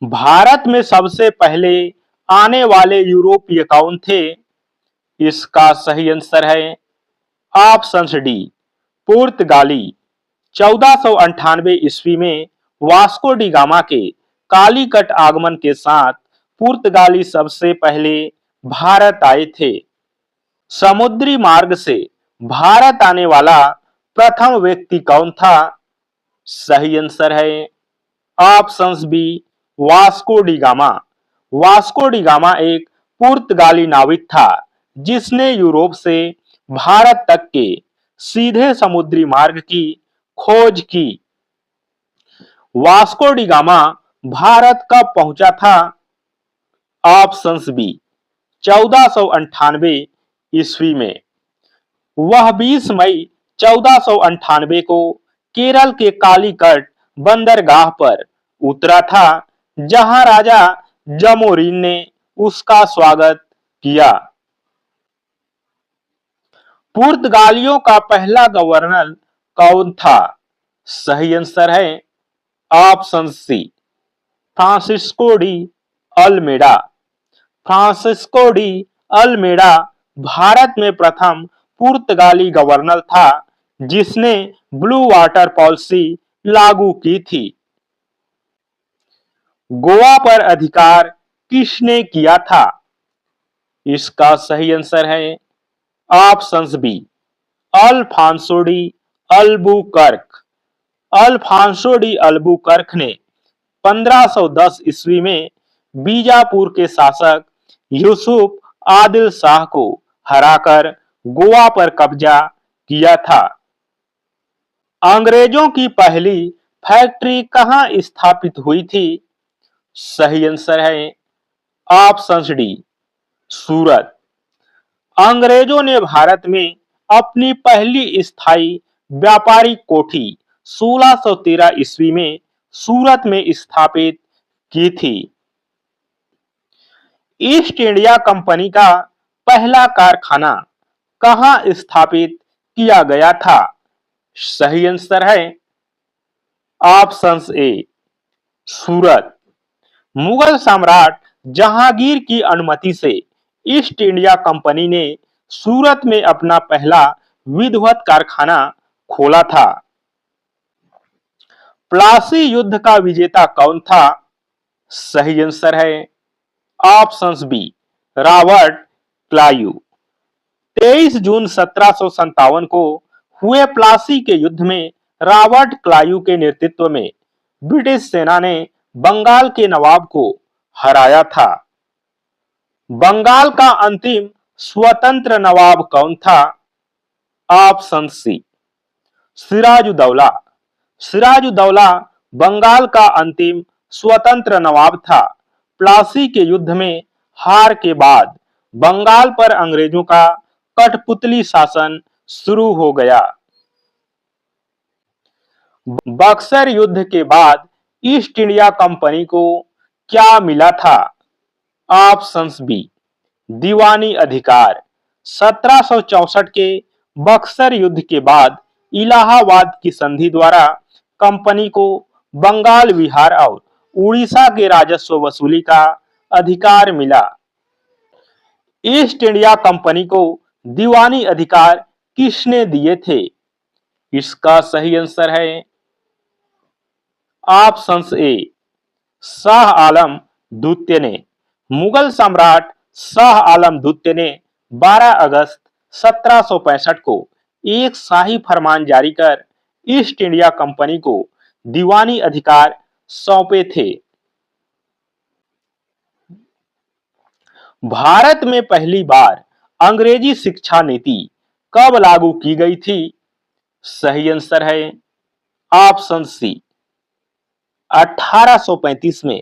भारत में सबसे पहले आने वाले यूरोपीय कौन थे? इसका सही आंसर है ऑप्शन डी, पुर्तगाली। 1498 ईस्वी में वास्को डी गामा के कालीकट आगमन के साथ पुर्तगाली सबसे पहले भारत आए थे। समुद्री मार्ग से भारत आने वाला प्रथम व्यक्ति कौन था? सही आंसर है options B, Vasco da Gama. Vasco da Gama एक पुर्तगाली नाविक था जिसने यूरोप से भारत तक के सीधे समुद्री मार्ग की खोज की। वास्को डी गामा भारत कब पहुंचा था? ऑप्शंस बी, 1498 ईस्वी में। वह 20 मई 1498 को केरल के कालीकट बंदरगाह पर उतरा था, जहां राजा जमोरिन ने उसका स्वागत किया। पुर्तगालियों का पहला गवर्नर कौन था? सही आंसर है option C, Francisco de Almeida. Francisco de Almeida Bharat में प्रथम पुर्तगाली गवर्नर था जिसने ब्लू वाटर पॉलिसी लागू की थी। गोवा पर अधिकार किसने किया था? इसका सही आंसर है options B, Afonso de Albuquerque. Afonso de Albuquerque ने 1510 ईस्वी में बीजापुर के शासक यूसुफ आदिल शाह को हराकर गोवा पर कब्जा किया था। अंग्रेजों की पहली फैक्ट्री कहां स्थापित हुई थी? सही आंसर है ऑप्शन डी, सूरत। अंग्रेजों ने भारत में अपनी पहली स्थायी व्यापारिक कोठी 1613 ईस्वी में सूरत में स्थापित की थी। ईस्ट इंडिया कंपनी का पहला कारखाना कहां स्थापित किया गया था? सही आंसर है ऑप्शंस ए, सूरत। मुगल सम्राट जहांगीर की अनुमति से ईस्ट इंडिया कंपनी ने सूरत में अपना पहला विधिवत कारखाना खोला था। प्लासी युद्ध का विजेता कौन था? सही आंसर है ऑप्शंस बी, रॉबर्ट क्लायू। 23 जून 1757 को हुए प्लासी के युद्ध में रॉबर्ट क्लायू के नेतृत्व में ब्रिटिश सेना ने बंगाल के नवाब को हराया था। बंगाल का अंतिम स्वतंत्र नवाब कौन था? Option C, Sirajuddaula. सिराजुद्दौला बंगाल का अंतिम स्वतंत्र नवाब था। प्लासी के युद्ध में हार के बाद बंगाल पर अंग्रेजों का कठपुतली शासन शुरू हो गया। बक्सर युद्ध के बाद ईस्ट इंडिया कंपनी को क्या मिला था? ऑप्शंस बी, दीवानी अधिकार। 1764 के बक्सर युद्ध के बाद इलाहाबाद की संधि द्वारा कंपनी को बंगाल, बिहार और उड़ीसा के राजस्व वसूली का अधिकार मिला। ईस्ट इंडिया कंपनी को दीवानी अधिकार किसने दिए थे? इसका सही आंसर है ऑप्शंस ए, शाह आलम द्वितीय ने। मुगल सम्राट शाह आलम द्वितीय ने 12 अगस्त 1765 को एक शाही फरमान जारी कर ईस्ट इंडिया कंपनी को दीवानी अधिकार सौंपे थे। भारत में पहली बार अंग्रेजी शिक्षा नीति कब लागू की गई थी? सही आंसर है ऑप्शन सी, 1835 में।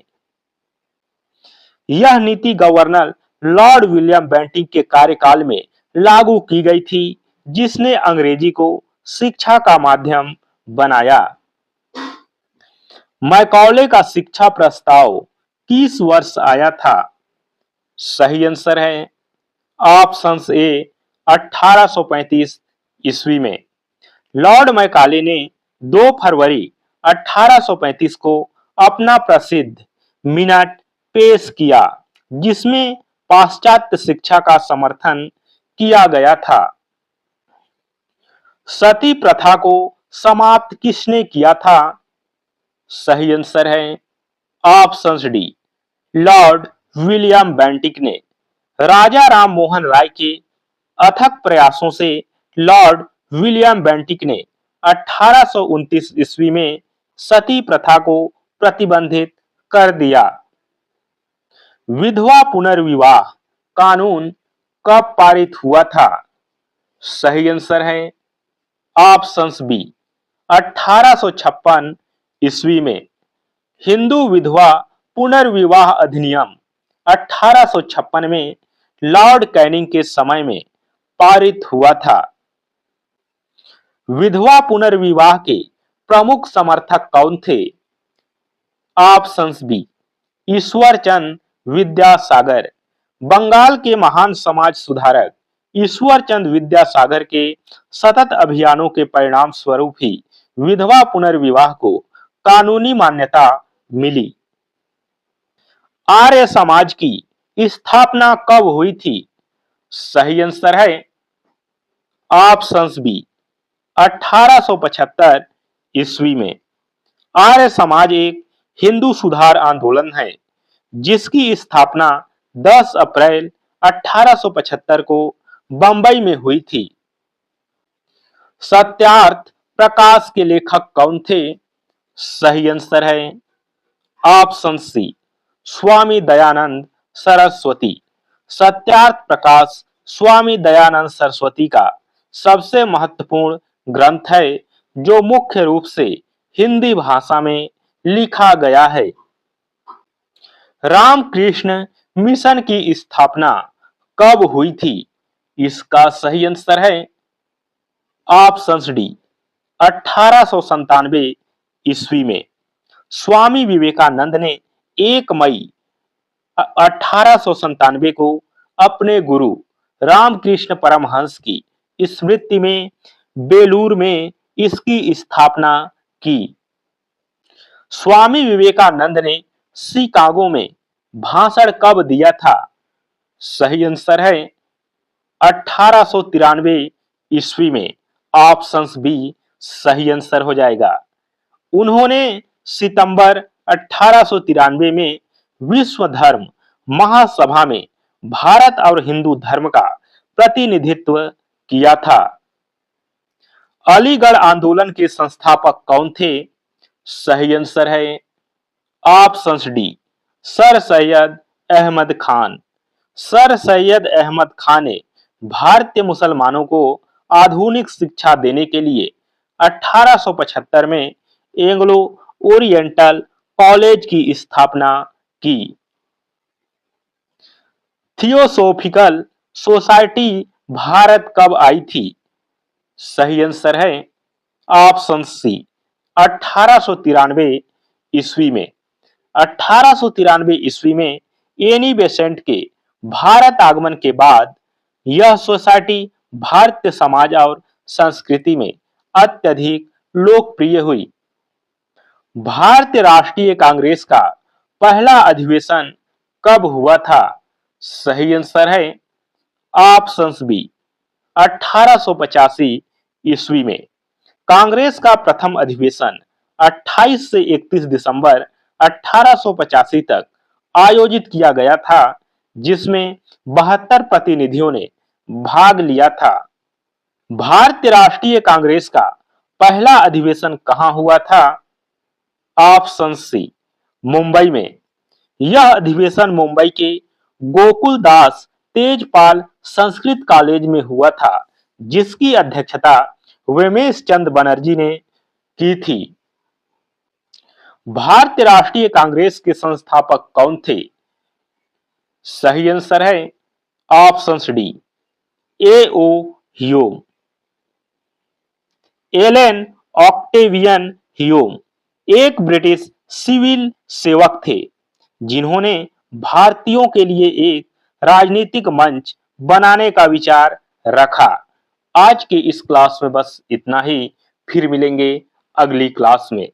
यह नीति गवर्नर लॉर्ड विलियम बेंटिंक के कार्यकाल में लागू की गई थी, जिसने अंग्रेजी को शिक्षा का माध्यम बनाया। मैकॉले का शिक्षा प्रस्ताव किस वर्ष आया था? सही आंसर है ऑप्शंस ए, 1835 ईस्वी में। लॉर्ड मैकाले ने 2 फरवरी 1835 को अपना प्रसिद्ध मिनट पेश किया, जिसमें पाश्चात्य शिक्षा का समर्थन किया गया था। सती प्रथा को समाप्त किसने किया था? सही आंसर है option D, Lord William Bentinck ने। राजा राम मोहन राय के अथक प्रयासों से लॉर्ड विलियम बेंटिक ने 1829 ईस्वी में सती प्रथा को प्रतिबंधित कर दिया। विधवा पुनर्विवाह कानून कब पारित हुआ था? सही आंसर है ऑप्शन बी, 1856 ईस्वी में। हिंदू विधवा पुनर्विवाह अधिनियम 1856 में लॉर्ड कैनिंग के समय में पारित हुआ था। विधवा पुनर्विवाह के प्रमुख समर्थक कौन थे? ऑप्शन बी, ईश्वर चंद विद्यासागर। बंगाल के महान समाज सुधारक ईश्वर चंद विद्यासागर के सतत अभियानों के परिणाम स्वरूप ही विधवा पुनर्विवाह को कानूनी मान्यता मिली। आर्य समाज की स्थापना कब हुई थी? सही आंसर है ऑप्शन बी, 1875 ईस्वी में। आर्य समाज एक हिंदू सुधार आंदोलन है, जिसकी स्थापना 10 अप्रैल 1875 को बंबई में हुई थी। सत्यार्थ प्रकाश के लेखक कौन थे? सही आंसर है ऑप्शन सी, स्वामी दयानंद सरस्वती। सत्यार्थ प्रकाश स्वामी दयानंद सरस्वती का सबसे महत्वपूर्ण ग्रंथ है, जो मुख्य रूप से हिंदी भाषा में लिखा गया है। रामकृष्ण मिशन की स्थापना कब हुई थी? इसका सही आंसर है ऑप्शन डी, 1897 ईस्वी में। स्वामी विवेकानंद ने 1 मई 1897 को अपने गुरु रामकृष्ण परमहंस की स्मृति में बेलूर में इसकी स्थापना की। स्वामी विवेकानंद ने शिकागो में भाषण कब दिया था? सही आंसर है 1893 ईस्वी में। ऑप्शन बी सही आंसर हो जाएगा। उन्होंने सितंबर 1893 में विश्व धर्म महासभा में भारत और हिंदू धर्म का प्रतिनिधित्व किया था। अलीगढ़ आंदोलन के संस्थापक कौन थे? सही आंसर है option D, sir Syed Ahmad Khan. Sir Syed Ahmad Khan ने भारतीय मुसलमानों को आधुनिक शिक्षा देने के लिए 1875 में एंग्लो ओरिएंटल कॉलेज की स्थापना की। थियोसोफिकल सोसाइटी भारत कब आई थी? सही आंसर है ऑप्शन सी, 1893 ईस्वी में। 1893 ईस्वी में एनी बेसेंट के भारत आगमन के बाद यह सोसाइटी भारतीय समाज और संस्कृति में अत्यधिक लोकप्रिय हुई। भारतीय राष्ट्रीय कांग्रेस का पहला अधिवेशन कब हुआ था? सही आंसर है ऑप्शन बी, 1885 ईस्वी में। कांग्रेस का प्रथम अधिवेशन 28 से 31 दिसंबर 1885 तक आयोजित किया गया था, जिसमें 72 प्रतिनिधियों ने भाग लिया था। भारतीय राष्ट्रीय कांग्रेस का पहला अधिवेशन कहां हुआ था? ऑप्शन सी, मुंबई में। यह अधिवेशन मुंबई के गोकुल दास तेजपाल संस्कृत कॉलेज में हुआ था, जिसकी अध्यक्षता वेमेश चंद बनर्जी ने की थी। भारतीय राष्ट्रीय कांग्रेस के संस्थापक कौन थे? सही आंसर है option D, A O. Hume. Allan Octavian Hume एक ब्रिटिश सिविल सेवक थे, जिन्होंने भारतीयों के लिए एक राजनीतिक मंच बनाने का विचार रखा। आज के इस क्लास में बस इतना ही, फिर मिलेंगे अगली क्लास में।